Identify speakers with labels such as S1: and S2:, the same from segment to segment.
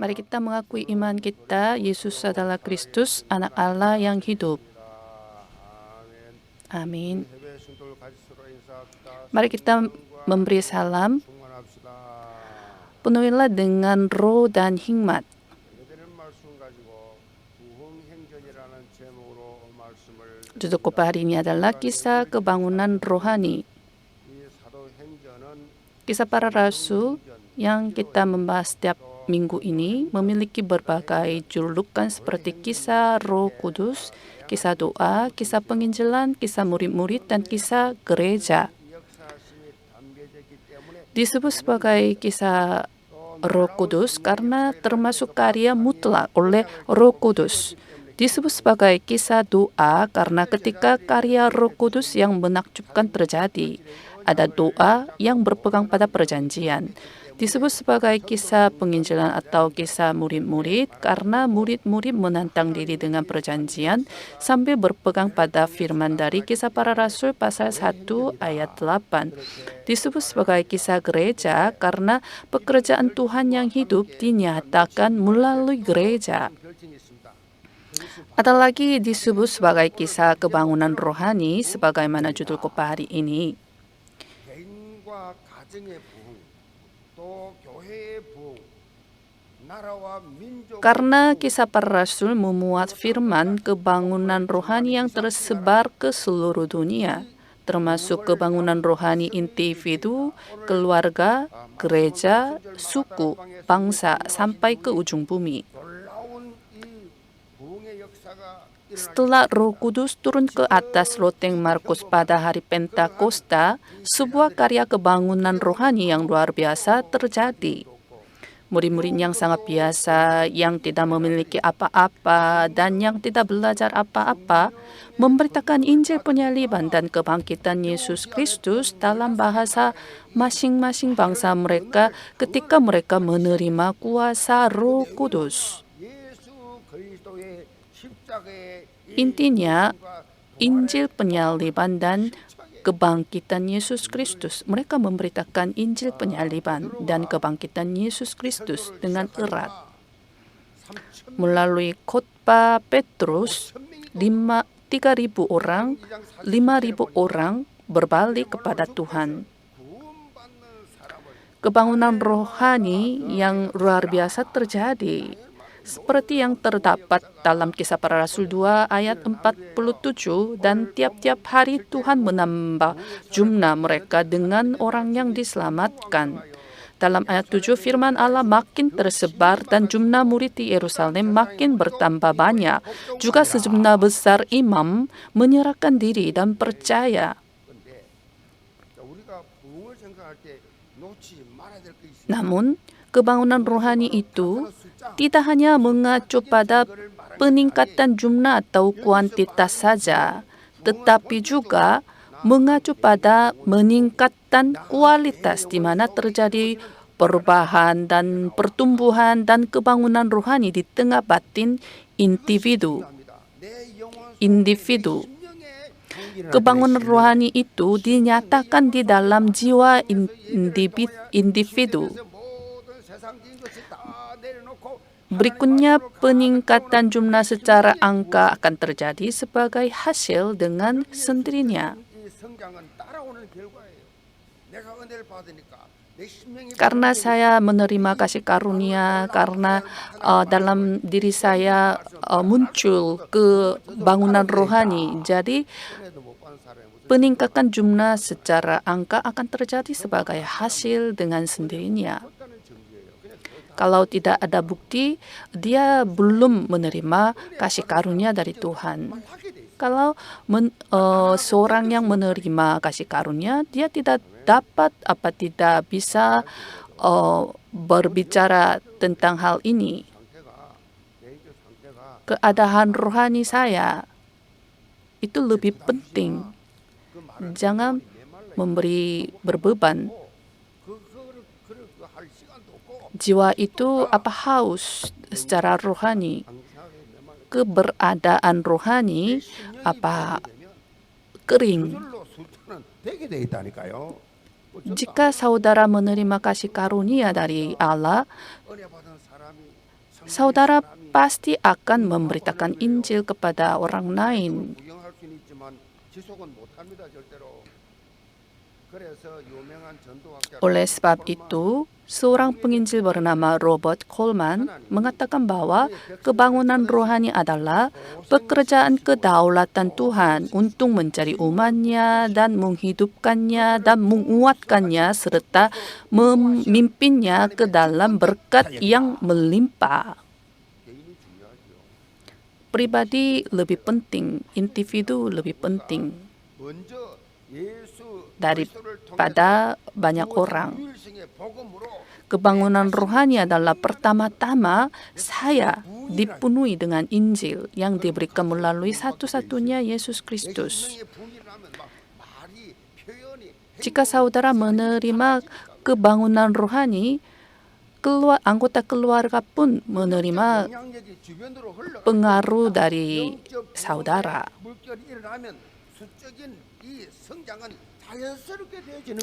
S1: Mari kita mengakui iman kita, Yesus adalah Kristus, Anak Allah yang hidup. Amin. Mari kita memberi salam. Penuhilah dengan roh dan hikmat. Judul khotbah hari ini adalah kisah kebangunan rohani. Kisah para rasul yang kita membahas setiap minggu ini memiliki berbagai julukan seperti kisah Roh Kudus, kisah doa, kisah penginjilan, kisah murid-murid, dan kisah gereja. Disebut sebagai kisah Roh Kudus karena termasuk karya mutlak oleh Roh Kudus. Disebut sebagai kisah doa karena ketika karya Roh Kudus yang menakjubkan terjadi, ada doa yang berpegang pada perjanjian. Disebut sebagai kisah penginjilan atau kisah murid-murid karena murid-murid menantang diri dengan perjanjian sambil berpegang pada firman dari Kisah Para Rasul pasal 1 ayat 8. Disebut sebagai kisah gereja karena pekerjaan Tuhan yang hidup dinyatakan melalui gereja. Ada lagi disebut sebagai kisah kebangunan rohani sebagaimana judul khotbah hari ini. Karena kisah para rasul memuat firman kebangunan rohani yang tersebar ke seluruh dunia, termasuk kebangunan rohani individu, keluarga, gereja, suku, bangsa, sampai ke ujung bumi. Setelah Roh Kudus turun ke atas loteng Markus pada hari Pentakosta, sebuah karya kebangunan rohani yang luar biasa terjadi. Murid-murid yang sangat biasa, yang tidak memiliki apa-apa dan yang tidak belajar apa-apa, memberitakan Injil penyaliban dan kebangkitan Yesus Kristus dalam bahasa masing-masing bangsa mereka ketika mereka menerima kuasa Roh Kudus. Intinya, Injil penyaliban dan kebangkitan Yesus Kristus. Mereka memberitakan Injil penyaliban dan kebangkitan Yesus Kristus dengan erat. Melalui khotbah Petrus, 3.000 orang, 5.000 orang berbalik kepada Tuhan. Kebangunan rohani yang luar biasa terjadi. Seperti yang terdapat dalam Kisah Para Rasul 2 ayat 47, dan tiap-tiap hari Tuhan menambah jumlah mereka dengan orang yang diselamatkan. Dalam ayat 7 firman Allah makin tersebar dan jumlah murid di Yerusalem makin bertambah banyak. Juga sejumlah besar imam menyerahkan diri dan percaya. Namun, kebangunan rohani itu tidak hanya mengacu pada peningkatan jumlah atau kuantitas saja, tetapi juga mengacu pada meningkatan kualitas di mana terjadi perubahan dan pertumbuhan dan kebangunan rohani di tengah batin individu. Kebangunan rohani itu dinyatakan di dalam jiwa individu. Berikutnya, peningkatan jumlah secara angka akan terjadi sebagai hasil dengan sendirinya. Karena saya menerima kasih karunia, karena dalam diri saya muncul kebangunan rohani, jadi peningkatan jumlah secara angka akan terjadi sebagai hasil dengan sendirinya. Kalau tidak ada bukti, dia belum menerima kasih karunia dari Tuhan. Kalau seorang yang menerima kasih karunia, dia tidak dapat tidak bisa berbicara tentang hal ini. Keadaan rohani saya itu lebih penting. Jangan memberi berbeban. Jiwa itu haus secara rohani. Keberadaan rohani kering. Jika saudara menerima kasih karunia dari Allah, saudara pasti akan memberitakan Injil kepada orang lain. Oleh sebab itu, seorang penginjil bernama Robert Coleman mengatakan bahwa kebangunan rohani adalah pekerjaan kedaulatan Tuhan untuk mencari umatnya dan menghidupkannya dan menguatkannya serta memimpinnya ke dalam berkat yang melimpah. Pribadi lebih penting, individu lebih penting daripada banyak orang. Kebangunan rohani adalah pertama-tama saya dipenuhi dengan Injil yang diberikan melalui satu-satunya Yesus Kristus. Jika saudara menerima kebangunan rohani, anggota keluarga pun menerima pengaruh dari saudara.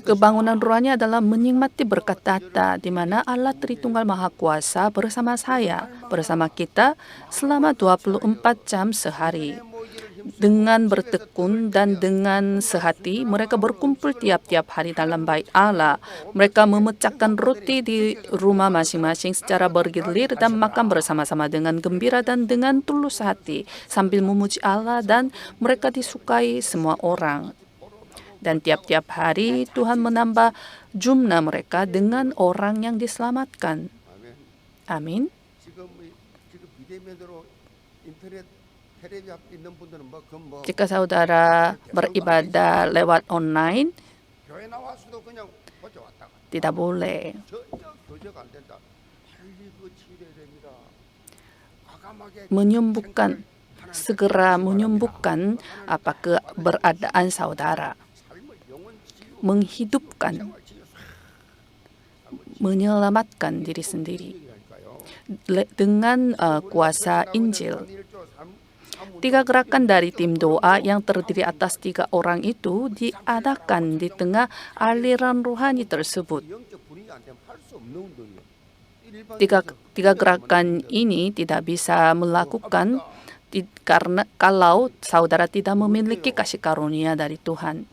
S1: Kebangunan rohani adalah menikmati berkat data di mana Allah Tritunggal Maha Kuasa bersama saya, bersama kita selama 24 jam sehari. Dengan bertekun dan dengan sehati, mereka berkumpul tiap-tiap hari dalam bait Allah. Mereka memecahkan roti di rumah masing-masing secara bergilir dan makan bersama-sama dengan gembira dan dengan tulus hati sambil memuji Allah, dan mereka disukai semua orang. Dan tiap-tiap hari Tuhan menambah jumlah mereka dengan orang yang diselamatkan. Amin. Jika saudara beribadah lewat online, tidak boleh. Segera menyembuhkan keberadaan saudara. Menghidupkan, menyelamatkan diri sendiri dengan kuasa Injil. 3 gerakan dari tim doa yang terdiri atas 3 orang itu diadakan di tengah aliran rohani tersebut. Tiga gerakan ini tidak bisa melakukan karena kalau saudara tidak memiliki kasih karunia dari Tuhan.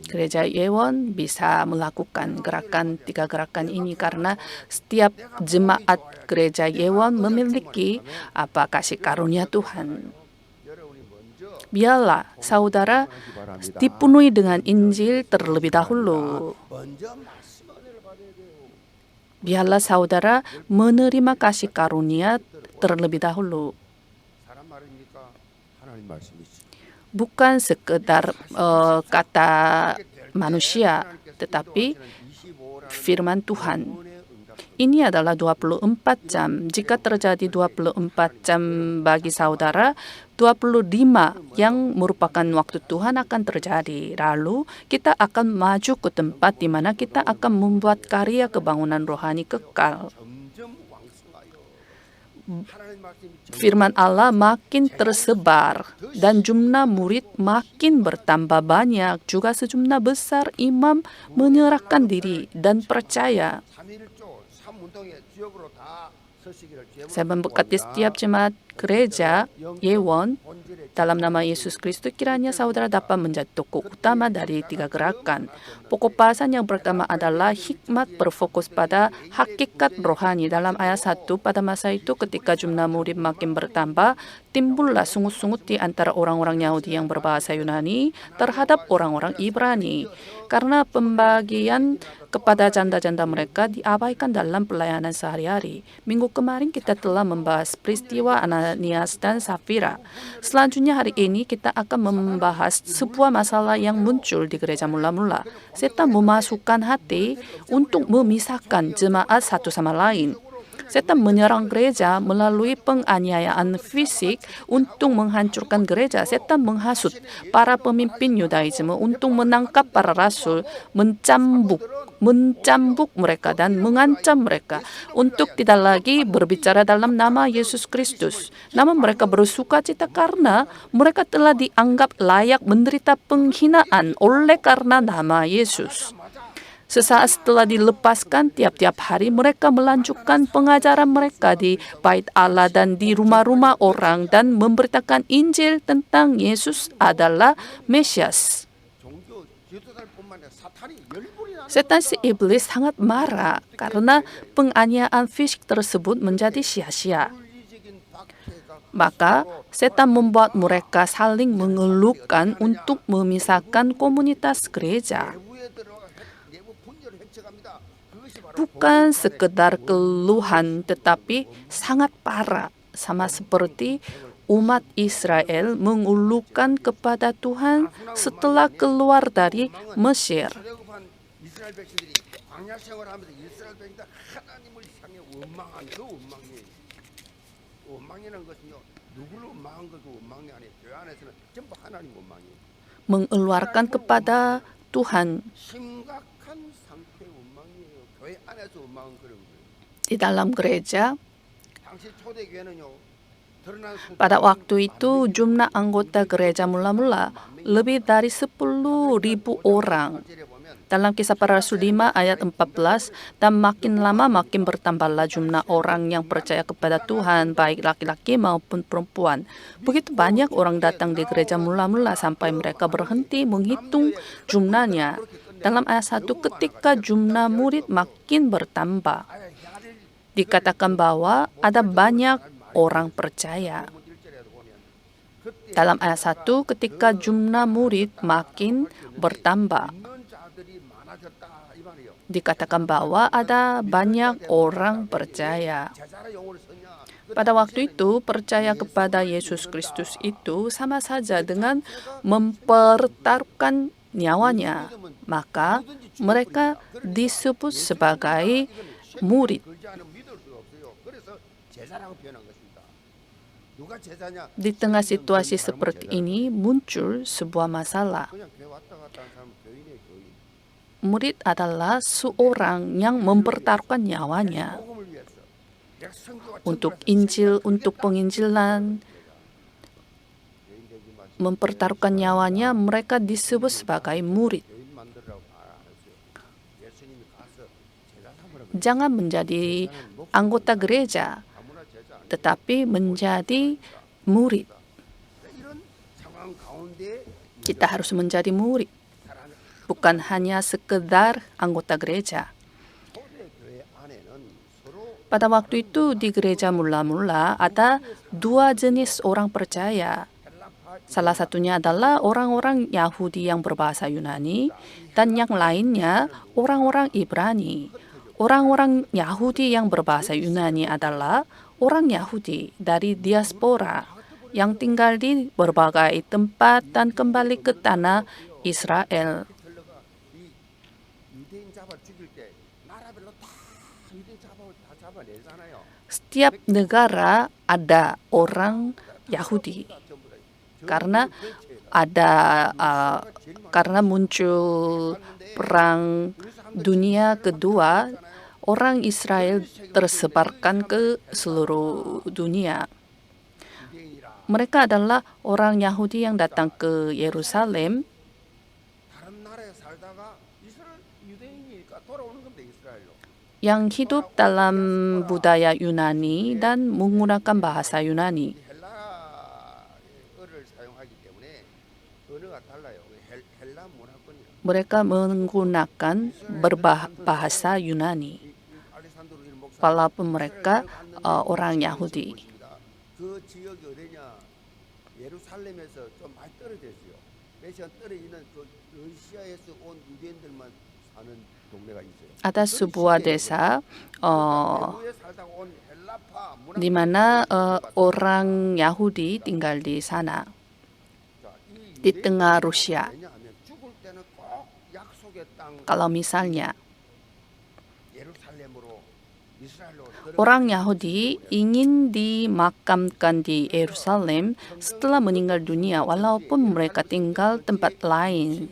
S1: Gereja Yewon bisa melakukan 3 gerakan ini karena setiap jemaat gereja Yewon memiliki kasih karunia Tuhan. Biarlah saudara dipenuhi dengan Injil terlebih dahulu. Biarlah saudara menerima kasih karunia terlebih dahulu. Bukan sekedar kata manusia, tetapi firman Tuhan. Ini adalah 24 jam. Jika terjadi 24 jam bagi saudara, 25 yang merupakan waktu Tuhan akan terjadi. Lalu kita akan maju ke tempat di mana kita akan membuat karya kebangunan rohani kekal. Firman Allah makin tersebar dan jumlah murid makin bertambah banyak. Juga sejumlah besar imam menyerahkan diri dan percaya. Saya memberkati setiap jemaat gereja Yewon dalam nama Yesus Kristus. Kiranya saudara dapat menjadi tokoh utama dari 3 gerakan. Pokok bahasan yang pertama adalah hikmat berfokus pada hakikat rohani. Dalam ayat 1, pada masa itu ketika jumlah murid makin bertambah, timbullah sungut-sungut di antara orang-orang Yahudi yang berbahasa Yunani terhadap orang-orang Ibrani. Karena pembagian kepada janda-janda mereka diabaikan dalam pelayanan sehari-hari. Minggu kemarin kita telah membahas peristiwa Ananias dan Safira. Selanjutnya hari ini kita akan membahas sebuah masalah yang muncul di gereja mula-mula. Setan memasukkan hati untuk memisahkan jemaat satu sama lain. Setan menyerang gereja melalui penganiayaan fisik untuk menghancurkan gereja. Setan menghasut para pemimpin Yudaisme untuk menangkap para rasul, mencambuk mereka dan mengancam mereka untuk tidak lagi berbicara dalam nama Yesus Kristus. Namun mereka bersuka cita karena mereka telah dianggap layak menderita penghinaan oleh karena nama Yesus. Sesaat setelah dilepaskan, tiap-tiap hari mereka melanjutkan pengajaran mereka di bait Allah dan di rumah-rumah orang dan memberitakan Injil tentang Yesus adalah Mesias. Setan si iblis sangat marah karena penganiayaan fisik tersebut menjadi sia-sia. Maka setan membuat mereka saling mengeluhkan untuk memisahkan komunitas gereja. Bukan sekedar keluhan, tetapi sangat parah, sama seperti umat Israel mengeluhkan kepada Tuhan setelah keluar dari Mesir. Mengeluarkan kepada Tuhan. Di dalam gereja, pada waktu itu jumlah anggota gereja mula-mula lebih dari 10.000 orang. Dalam Kisah Para Rasul 5 ayat 14, dan makin lama makin bertambahlah jumlah orang yang percaya kepada Tuhan, baik laki-laki maupun perempuan. Begitu banyak orang datang di gereja mula-mula sampai mereka berhenti menghitung jumlahnya. Dalam ayat 1, ketika jumlah murid makin bertambah, dikatakan bahwa ada banyak orang percaya. Dalam ayat 1, ketika jumlah murid makin bertambah, dikatakan bahwa ada banyak orang percaya. Pada waktu itu, percaya kepada Yesus Kristus itu sama saja dengan mempertaruhkan nyawanya. Maka mereka disebut sebagai murid. Di tengah situasi seperti ini muncul sebuah masalah. Murid adalah seorang yang mempertaruhkan nyawanya untuk Injil, untuk penginjilan. Mempertaruhkan nyawanya, mereka disebut sebagai murid. Jangan menjadi anggota gereja, tetapi menjadi murid. Kita harus menjadi murid, bukan hanya sekedar anggota gereja. Pada waktu itu di gereja mula-mula ada dua jenis orang percaya. Salah satunya adalah orang-orang Yahudi yang berbahasa Yunani, dan yang lainnya orang-orang Ibrani. Orang-orang Yahudi yang berbahasa Yunani adalah orang Yahudi dari diaspora yang tinggal di berbagai tempat dan kembali ke tanah Israel. Setiap negara ada orang Yahudi karena muncul perang dunia kedua, orang Israel tersebarkan ke seluruh dunia. Mereka adalah orang Yahudi yang datang ke Yerusalem yang hidup dalam budaya Yunani dan menggunakan bahasa Yunani. Mereka menggunakan berbahasa Yunani, walaupun mereka orang Yahudi. Ada sebuah desa di mana orang Yahudi tinggal di sana, di tengah Rusia. Kalau misalnya Orang Yahudi ingin dimakamkan di Yerusalem setelah meninggal dunia, walaupun mereka tinggal tempat lain.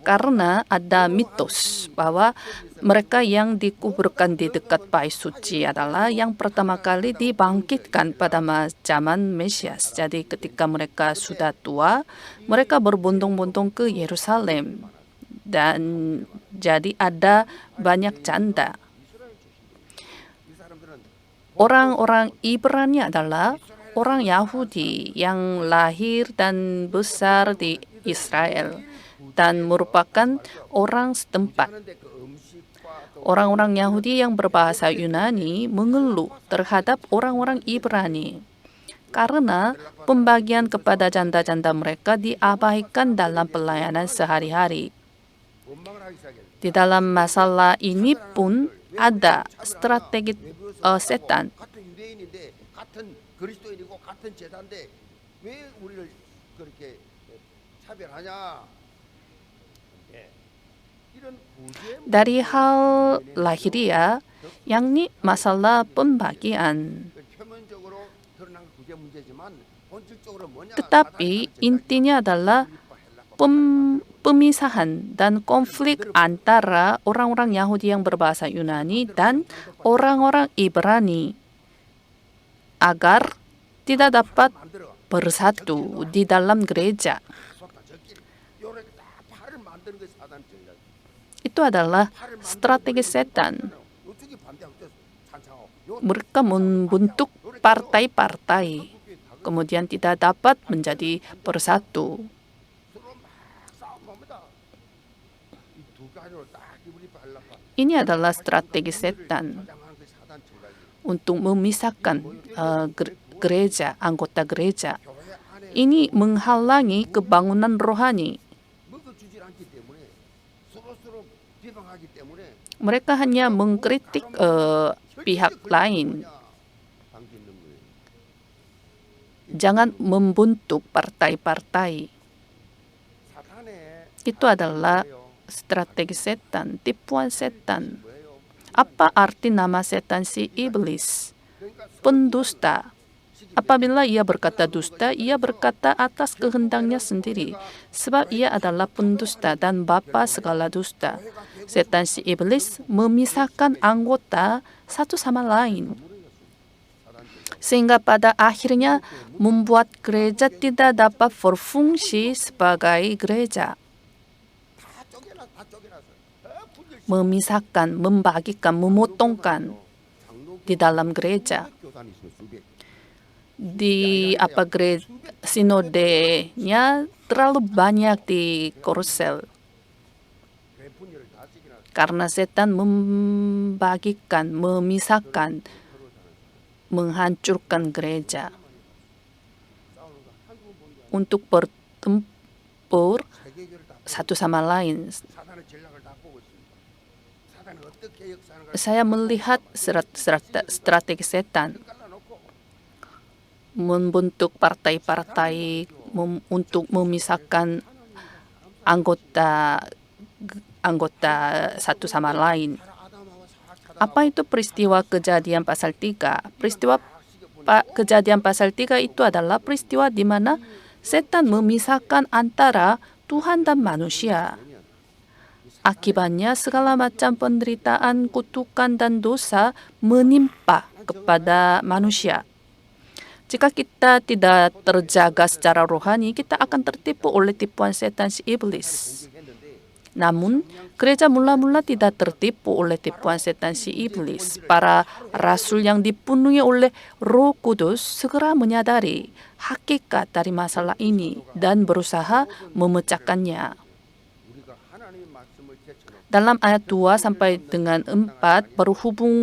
S1: Karena ada mitos bahwa mereka yang dikuburkan di dekat Bait Suci adalah yang pertama kali dibangkitkan pada zaman Mesias. Jadi ketika mereka sudah tua, mereka berbondong-bondong ke Yerusalem. Dan jadi ada banyak janda. Orang-orang Ibrani adalah orang Yahudi yang lahir dan besar di Israel dan merupakan orang setempat. Orang-orang Yahudi yang berbahasa Yunani mengeluh terhadap orang-orang Ibrani karena pembagian kepada janda-janda mereka diabaikan dalam pelayanan sehari-hari. Di dalam masalah ini pun ada strategi setan. Dari hal lahiriah, yakni masalah pembagian. Tetapi intinya adalah pemisahan dan konflik antara orang-orang Yahudi yang berbahasa Yunani dan orang-orang Ibrani agar tidak dapat bersatu di dalam gereja. Itu adalah strategi setan. Mereka membentuk partai-partai, kemudian tidak dapat menjadi bersatu. Ini adalah strategi setan untuk memisahkan gereja, anggota gereja. Ini menghalangi kebangunan rohani. Mereka hanya mengkritik pihak lain. Jangan membentuk partai-partai. Itu adalah strategi setan, tipuan setan. Apa arti nama setan si iblis? Pendusta. Apabila ia berkata dusta, ia berkata atas kehendaknya sendiri, sebab ia adalah pendusta dan bapa segala dusta. Setan si iblis memisahkan anggota satu sama lain, sehingga pada akhirnya membuat gereja tidak dapat berfungsi sebagai gereja. Memisahkan, membagikan, memotongkan di dalam gereja. Di sinodenya terlalu banyak di Korsel karena setan membagikan, memisahkan, menghancurkan gereja untuk bertempur satu sama lain. Saya melihat strategi setan membentuk partai-partai untuk memisahkan anggota satu sama lain. Apa itu peristiwa Kejadian pasal 3? Peristiwa Kejadian pasal 3 itu adalah peristiwa di mana setan memisahkan antara Tuhan dan manusia. Akibatnya segala macam penderitaan, kutukan, dan dosa menimpa kepada manusia. Jika kita tidak terjaga secara rohani, kita akan tertipu oleh tipuan setan si iblis. Namun, gereja mula-mula tidak tertipu oleh tipuan setan si iblis. Para rasul yang dipenuhi oleh Roh Kudus segera menyadari hakikat dari masalah ini dan berusaha memecahkannya. Dalam ayat 2 sampai dengan 4, berhubung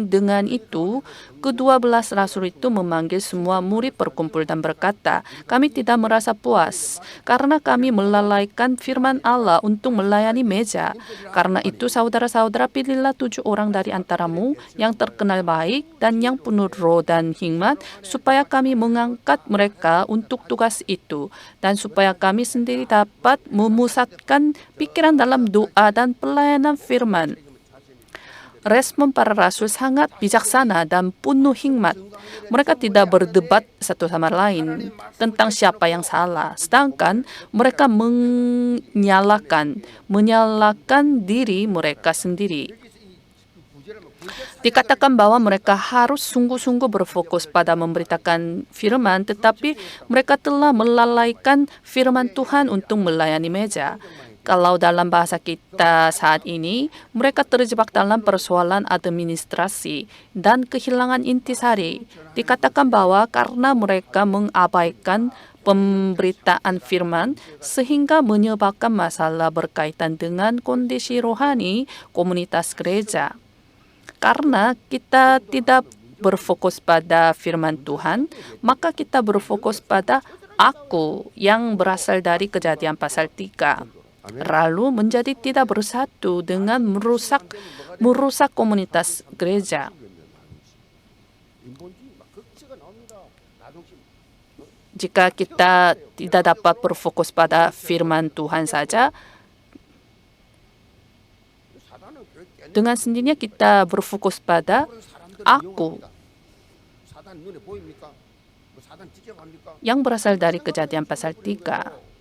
S1: dengan itu, ke-12 rasul itu memanggil semua murid berkumpul dan berkata, "Kami tidak merasa puas, karena kami melalaikan firman Allah untuk melayani meja. Karena itu, saudara-saudara, pilihlah 7 orang dari antaramu yang terkenal baik dan yang penuh roh dan hikmat, supaya kami mengangkat mereka untuk tugas itu, dan supaya kami sendiri dapat memusatkan pikiran dalam doa dan pelayanan firman." Respon para rasul sangat bijaksana dan penuh hikmat. Mereka tidak berdebat satu sama lain tentang siapa yang salah, sedangkan mereka menyalahkan diri mereka sendiri. Dikatakan bahwa mereka harus sungguh-sungguh berfokus pada memberitakan firman, tetapi mereka telah melalaikan firman Tuhan untuk melayani meja. Kalau dalam bahasa kita saat ini, mereka terjebak dalam persoalan administrasi dan kehilangan intisari. Dikatakan bahwa karena mereka mengabaikan pemberitaan firman, sehingga menyebabkan masalah berkaitan dengan kondisi rohani komunitas gereja. Karena kita tidak berfokus pada firman Tuhan, maka kita berfokus pada aku yang berasal dari Kejadian pasal 3. Lalu menjadi tidak bersatu dengan merusak komunitas gereja. Jika kita tidak dapat berfokus pada firman Tuhan saja, dengan sendirinya kita berfokus pada aku yang berasal dari Kejadian pasal 3.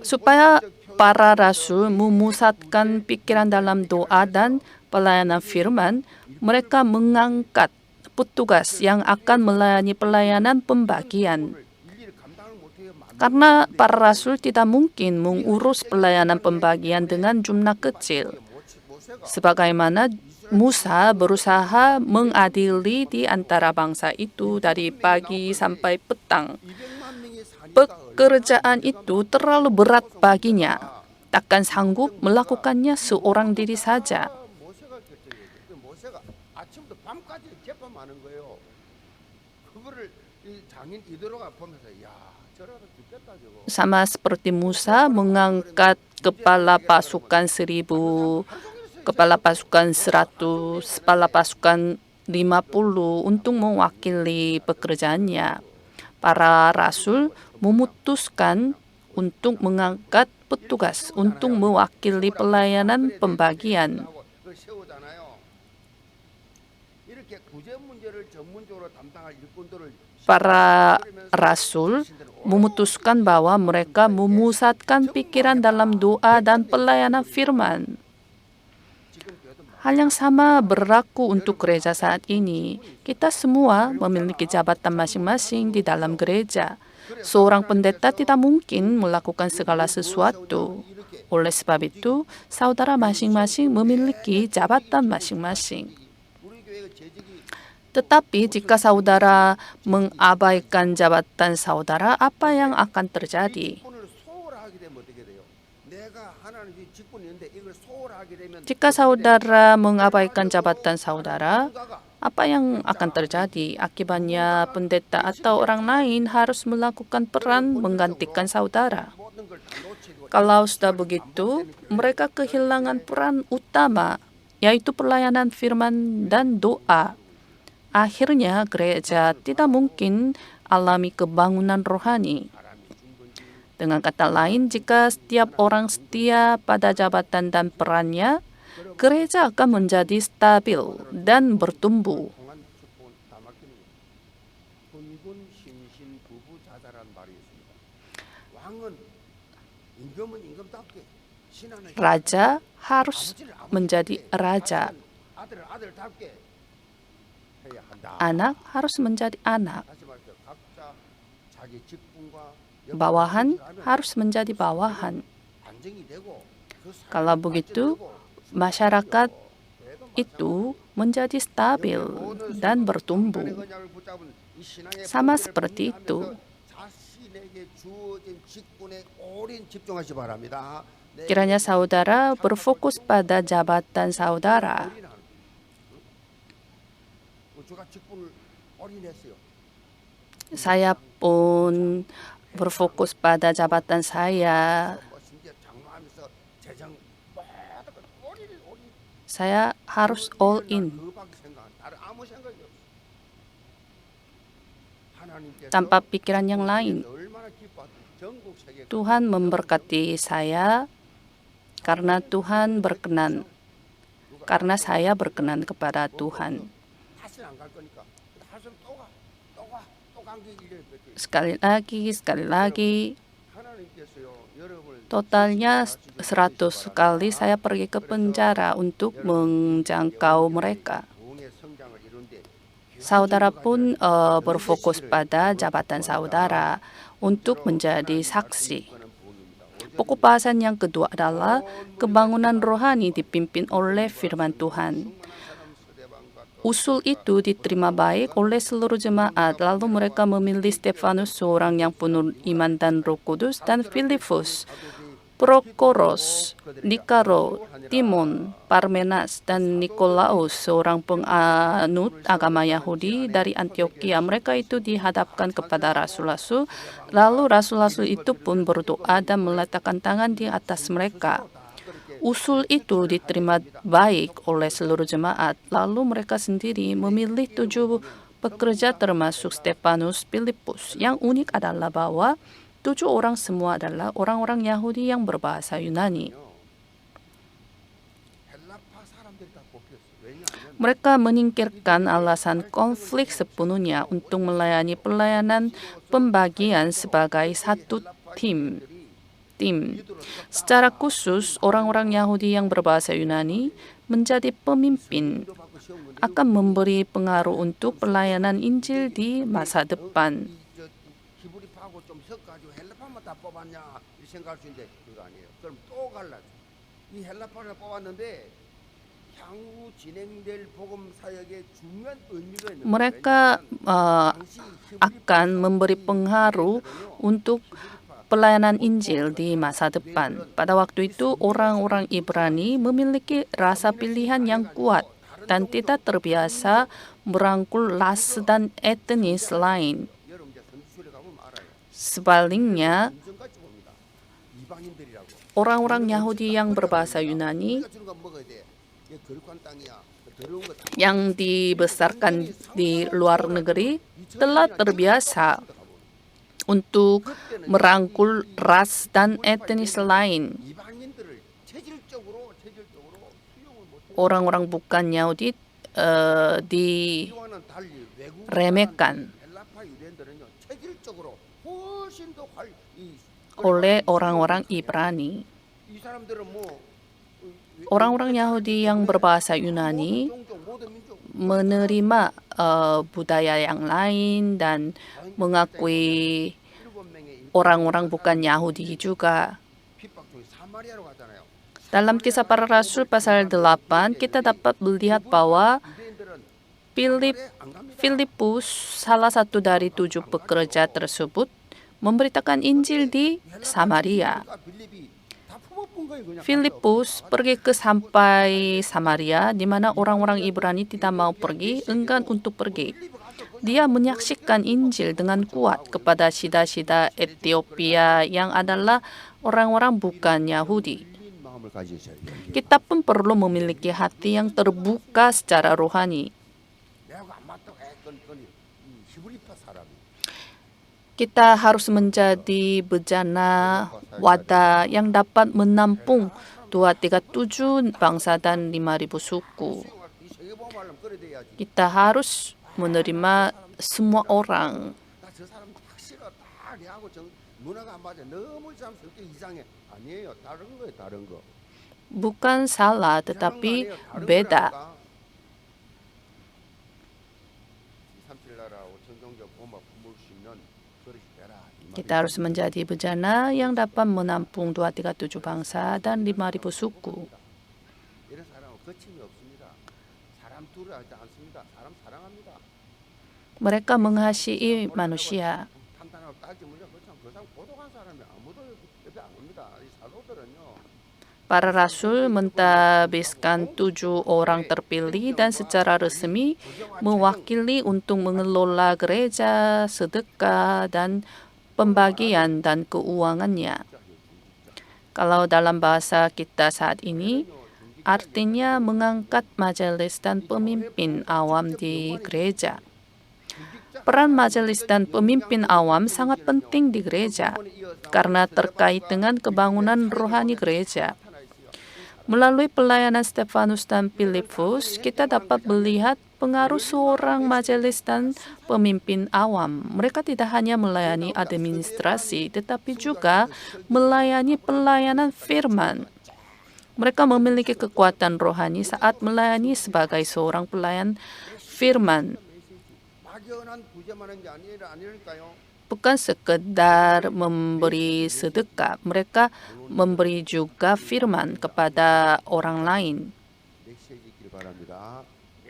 S1: Supaya para rasul memusatkan pikiran dalam doa dan pelayanan firman, mereka mengangkat petugas yang akan melayani pelayanan pembagian. Karena para rasul tidak mungkin mengurus pelayanan pembagian dengan jumlah kecil. Sebagaimana Musa berusaha mengadili di antara bangsa itu dari pagi sampai petang. Pekerjaan itu terlalu berat baginya. Takkan sanggup melakukannya seorang diri saja. Sama seperti Musa mengangkat kepala pasukan 1.000, kepala pasukan 100, kepala pasukan 50 untuk mewakili pekerjaannya. Para rasul memutuskan untuk mengangkat petugas untuk mewakili pelayanan pembagian. Para rasul memutuskan bahwa mereka memusatkan pikiran dalam doa dan pelayanan firman. Hal yang sama berlaku untuk gereja saat ini. Kita semua memiliki jabatan masing-masing di dalam gereja. Seorang pendeta tidak mungkin melakukan segala sesuatu. Oleh sebab itu, saudara masing-masing memiliki jabatan masing-masing. Tetapi jika saudara mengabaikan jabatan saudara, apa yang akan terjadi? Jika saudara mengabaikan jabatan saudara, apa yang akan terjadi? Akibatnya pendeta atau orang lain harus melakukan peran menggantikan saudara. Kalau sudah begitu, mereka kehilangan peran utama, yaitu pelayanan firman dan doa. Akhirnya gereja tidak mungkin alami kebangunan rohani. Dengan kata lain, jika setiap orang setia pada jabatan dan perannya, gereja akan menjadi stabil dan bertumbuh. Raja harus menjadi raja. Anak harus menjadi anak. Bawahan harus menjadi bawahan. Kalau begitu, masyarakat itu menjadi stabil dan bertumbuh. Sama seperti itu. Kiranya saudara berfokus pada jabatan saudara. Saya pun berfokus pada jabatan saya. Saya harus all in. Tanpa pikiran yang lain. Tuhan memberkati saya karena Tuhan berkenan, karena saya berkenan kepada Tuhan. Sekali lagi, totalnya 100 kali saya pergi ke penjara untuk menjangkau mereka. Saudara pun berfokus pada jabatan saudara untuk menjadi saksi. Pokok bahasan yang kedua adalah kebangunan rohani dipimpin oleh firman Tuhan. Usul itu diterima baik oleh seluruh jemaat, lalu mereka memilih Stefanus, seorang yang penuh iman dan Roh Kudus, dan Filipus, Prokoros, Nikaro, Timon, Parmenas, dan Nikolaus, seorang penganut agama Yahudi dari Antioquia. Mereka itu dihadapkan kepada rasul-rasul, lalu rasul-rasul itu pun berdoa dan meletakkan tangan di atas mereka. Usul itu diterima baik oleh seluruh jemaat, lalu mereka sendiri memilih 7 pekerja termasuk Stefanus, Filipus. Yang unik adalah bahwa 7 orang semua adalah orang-orang Yahudi yang berbahasa Yunani. Mereka menyingkirkan alasan konflik sepenuhnya untuk melayani pelayanan pembagian sebagai satu tim. Secara khusus, orang-orang Yahudi yang berbahasa Yunani menjadi pemimpin akan memberi pengaruh untuk pelayanan Injil di masa depan. Mereka akan memberi pengaruh untuk pelayanan Injil di masa depan. Pada waktu itu, orang-orang Ibrani memiliki rasa pilihan yang kuat dan tidak terbiasa merangkul ras dan etnis lain. Sebaliknya, orang-orang Yahudi yang berbahasa Yunani yang dibesarkan di luar negeri telah terbiasa untuk merangkul ras dan etnis lain. Orang-orang bukan Yahudi diremehkan oleh orang-orang Ibrani. Orang-orang Yahudi yang berbahasa Yunani menerima budaya yang lain dan mengakui orang-orang bukan Yahudi juga. Dalam Kisah Para Rasul pasal 8, kita dapat melihat bahwa Filipus, salah satu dari 7 pekerja tersebut, memberitakan Injil di Samaria. Filipus pergi sampai Samaria, di mana orang-orang Ibrani tidak mau pergi, enggan untuk pergi. Dia menyaksikan Injil dengan kuat kepada sida-sida Ethiopia yang adalah orang-orang bukan Yahudi. Kita pun perlu memiliki hati yang terbuka secara rohani. Kita harus menjadi bejana wadah yang dapat menampung 237 bangsa dan 5.000 suku. Kita harus menerima semua orang. Bukan salah, tetapi beda. Kita harus menjadi bejana yang dapat menampung 237 bangsa dan 5.000 suku. Mereka mengasihi manusia. Para rasul mentabiskan 7 orang terpilih dan secara resmi mewakili untuk mengelola gereja, sedekah, dan pembagian dan keuangannya. Kalau dalam bahasa kita saat ini, artinya mengangkat majelis dan pemimpin awam di gereja. Peran majelis dan pemimpin awam sangat penting di gereja karena terkait dengan kebangunan rohani gereja. Melalui pelayanan Stefanus dan Filipus, kita dapat melihat pengaruh seorang majelis dan pemimpin awam. Mereka tidak hanya melayani administrasi, tetapi juga melayani pelayanan firman. Mereka memiliki kekuatan rohani saat melayani sebagai seorang pelayan firman. Bukan sekedar memberi sedekah, mereka memberi juga firman kepada orang lain.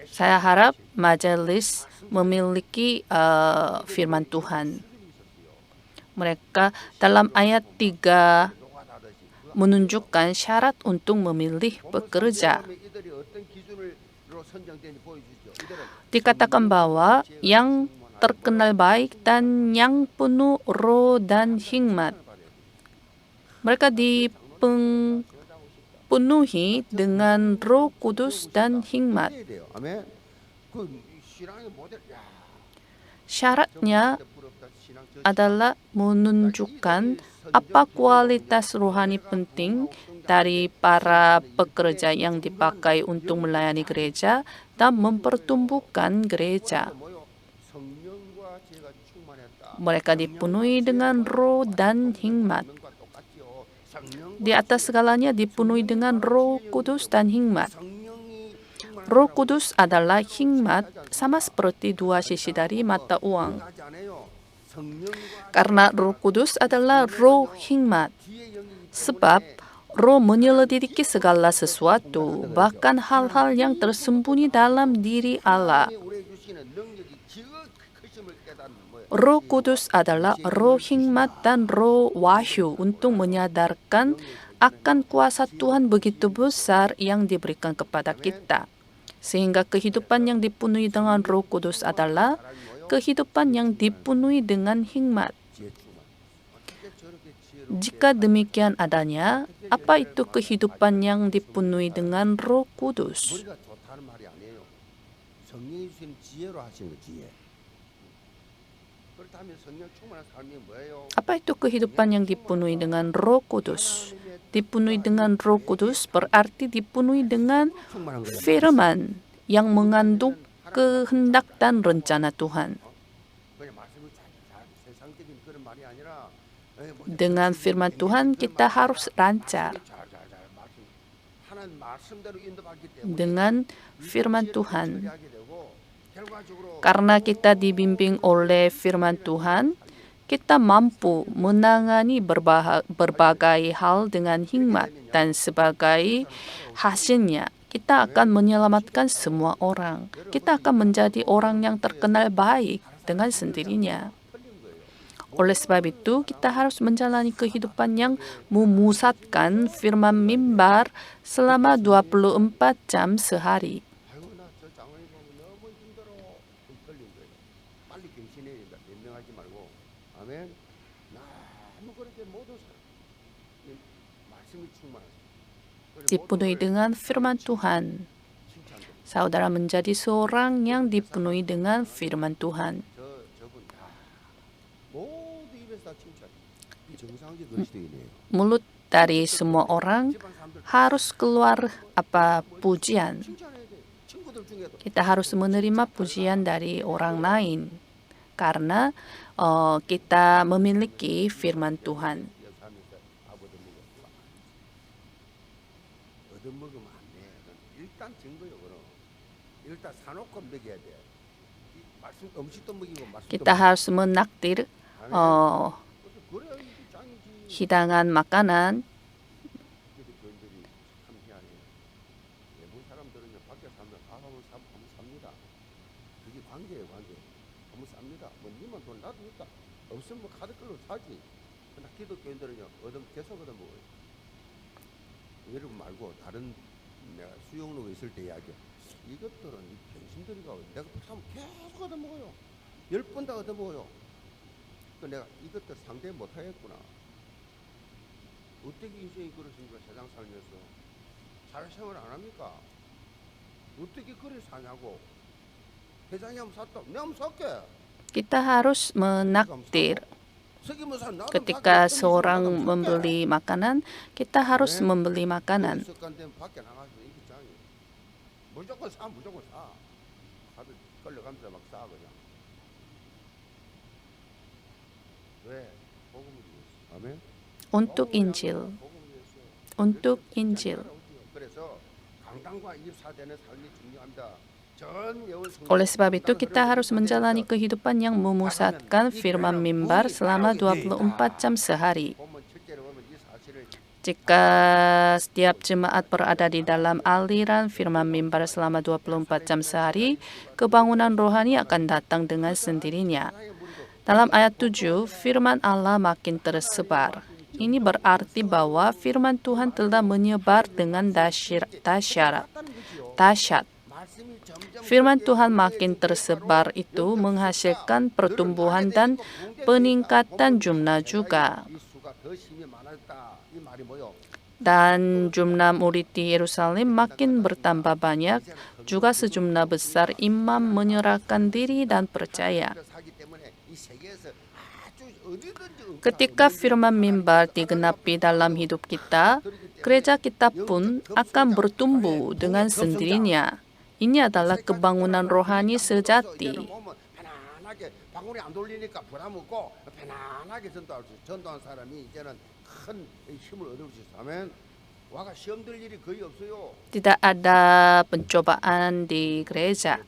S1: Saya harap majelis memiliki firman Tuhan. Mereka dalam ayat 3 menunjukkan syarat untuk memilih pekerja. Dikatakan bahwa yang terkenal baik dan yang penuh roh dan hikmat. Mereka dipenuhi dengan Roh Kudus dan hikmat. Syaratnya adalah menunjukkan apa kualitas rohani penting dari para pekerja yang dipakai untuk melayani gereja dan mempertumbuhkan gereja. Mereka dipenuhi dengan roh dan hikmat. Di atas segalanya dipenuhi dengan Roh Kudus dan hikmat. Roh Kudus adalah hikmat, sama seperti dua sisi dari mata uang. Karena Roh Kudus adalah roh hikmat. Sebab roh menyelidiki segala sesuatu, bahkan hal-hal yang tersembunyi dalam diri Allah. Roh Kudus adalah roh hikmat dan roh wahyu untuk menyadarkan akan kuasa Tuhan begitu besar yang diberikan kepada kita. Sehingga kehidupan yang dipenuhi dengan Roh Kudus adalah kehidupan yang dipenuhi dengan hikmat. Jika demikian adanya, apa itu kehidupan yang dipenuhi dengan Roh Kudus? Apa itu kehidupan yang dipenuhi dengan Roh Kudus? Dipenuhi dengan Roh Kudus berarti dipenuhi dengan firman yang mengandung kehendak dan rencana Tuhan. Dengan firman Tuhan kita harus lancar. Dengan firman Tuhan. Karena kita dibimbing oleh firman Tuhan, kita mampu menangani berbagai hal dengan hikmat, dan sebagai hasilnya kita akan menyelamatkan semua orang. Kita akan menjadi orang yang terkenal baik dengan sendirinya. Oleh sebab itu, kita harus menjalani kehidupan yang memusatkan firman mimbar selama 24 jam sehari. Dipenuhi dengan firman Tuhan. Saudara menjadi seorang yang dipenuhi dengan firman Tuhan. Mulut dari semua orang harus keluar pujian. Kita harus menerima pujian dari orang lain karena kita memiliki firman Tuhan. Kita harus menakdir hidangan makanan.
S2: 이것들은 이 병신들이가 내가 사면 계속 얻어먹어요. 10번 다 얻어먹어요. 내가 이것들 상대 못하겠구나. 어떻게 인생이 그렇습니까? 세상 살면서 사회생활 안 합니까? 어떻게 그래 사냐고. 회장이 한번 샀다. 내가 한번 살게.
S1: Kita harus menakdir
S2: 석유무사 나도
S1: Ketika
S2: 밖에
S1: seorang
S2: 나가면
S1: membeli makanan, kita harus membeli makanan.
S2: 습관 때문에 밖에 나가서 입장이 무조건 사 다들 걸려가면서 막 사 그냥. 왜? 복음을 위해서. 아멘.
S1: Untuk Injil,
S2: 복음을 위해서.
S1: untuk Injil.
S2: 그래서 강단과 입사되는 삶이 중요합니다.
S1: Oleh sebab itu kita harus menjalani kehidupan yang memusatkan firman mimbar selama 24 jam sehari. Jika setiap jemaat berada di dalam aliran firman mimbar selama 24 jam sehari, kebangunan rohani akan datang dengan sendirinya. Dalam ayat 7, firman Allah makin tersebar. Ini berarti bahwa firman Tuhan telah menyebar dengan dahsyat. Firman Tuhan makin tersebar itu menghasilkan pertumbuhan dan peningkatan jumlah juga. Dan jumlah murid di Yerusalem makin bertambah banyak, juga sejumlah besar imam menyerahkan diri dan percaya. Ketika firman mimbar digenapi dalam hidup kita, gereja kita pun akan bertumbuh dengan sendirinya. Ini adalah kebangunan rohani sejati. Tidak ada pencobaan di gereja.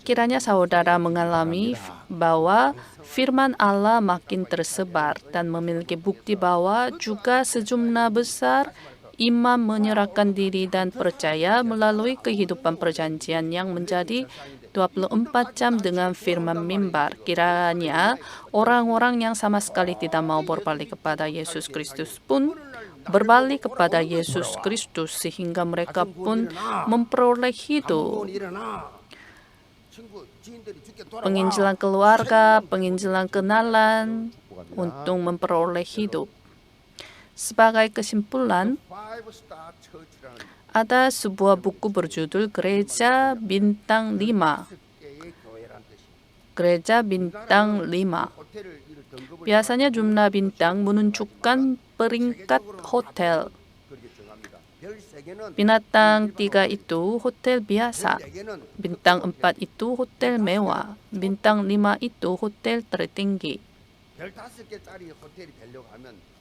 S1: Kiranya saudara mengalami bahwa firman Allah makin tersebar dan memiliki bukti bahwa juga sejumlah besar imam menyerahkan diri dan percaya melalui kehidupan perjanjian yang menjadi 24 jam dengan firman mimbar. Kiranya orang-orang yang sama sekali tidak mau berbalik kepada Yesus Kristus pun berbalik kepada Yesus Kristus sehingga mereka pun memperoleh hidup. Penginjilan keluarga, penginjilan kenalan untuk memperoleh hidup. Sebagai kesimpulan, ada sebuah buku berjudul Gereja Bintang 5. Gereja Bintang 5. Biasanya jumlah bintang menunjukkan peringkat hotel. Bintang 3 itu hotel biasa. Bintang 4 itu hotel mewah. Bintang 5 itu hotel tertinggi.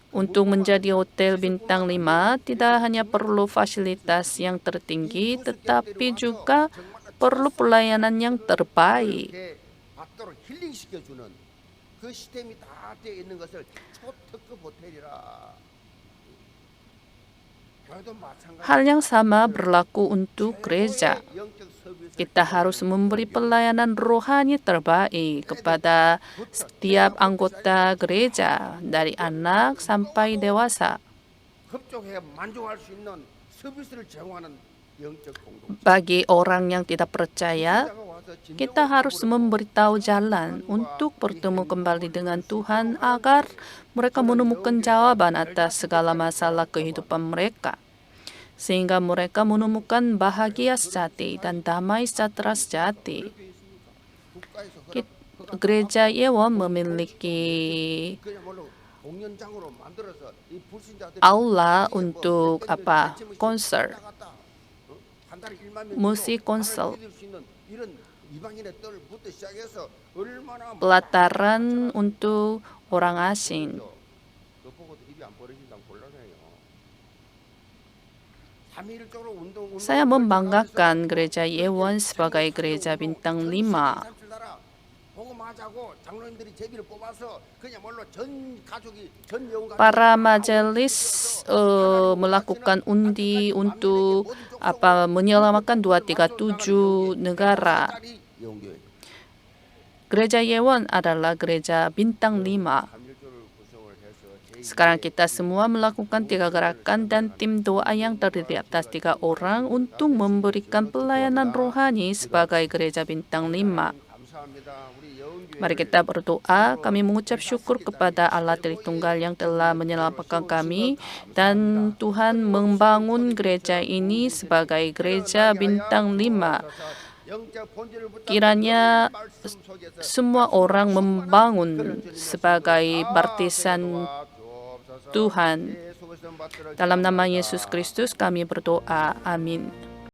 S1: Untuk menjadi hotel bintang 5, tidak hanya perlu fasilitas yang tertinggi, tetapi juga perlu pelayanan yang terbaik. Hal yang sama berlaku untuk gereja. Kita harus memberi pelayanan rohani terbaik kepada setiap anggota gereja, dari anak sampai dewasa. Bagi orang yang tidak percaya, kita harus memberitahu jalan untuk bertemu kembali dengan Tuhan agar mereka menemukan jawaban atas segala masalah kehidupan mereka, sehingga mereka menemukan bahagia sejati dan damai sejahtera sejati. Gereja Yewon memiliki aula untuk konser, musik konser, pelataran untuk orang asing. Saya membanggakan gereja Yewon sebagai gereja bintang 5. Para majelis melakukan undi untuk menyelamatkan 237 negara. Gereja Yewon adalah gereja bintang 5. Sekarang kita semua melakukan 3 gerakan dan tim doa yang terdiri atas 3 orang untuk memberikan pelayanan rohani sebagai gereja bintang 5. Mari kita berdoa. Kami mengucap syukur kepada Allah Tritunggal yang telah menyelamatkan kami, dan Tuhan membangun gereja ini sebagai gereja bintang 5.
S2: 영적 본질을 붙잡고
S1: kiranya
S2: 말씀 속에서
S1: semua orang membangun sebagai partisan Tuhan. Dalam nama Yesus Kristus kami berdoa. Amin.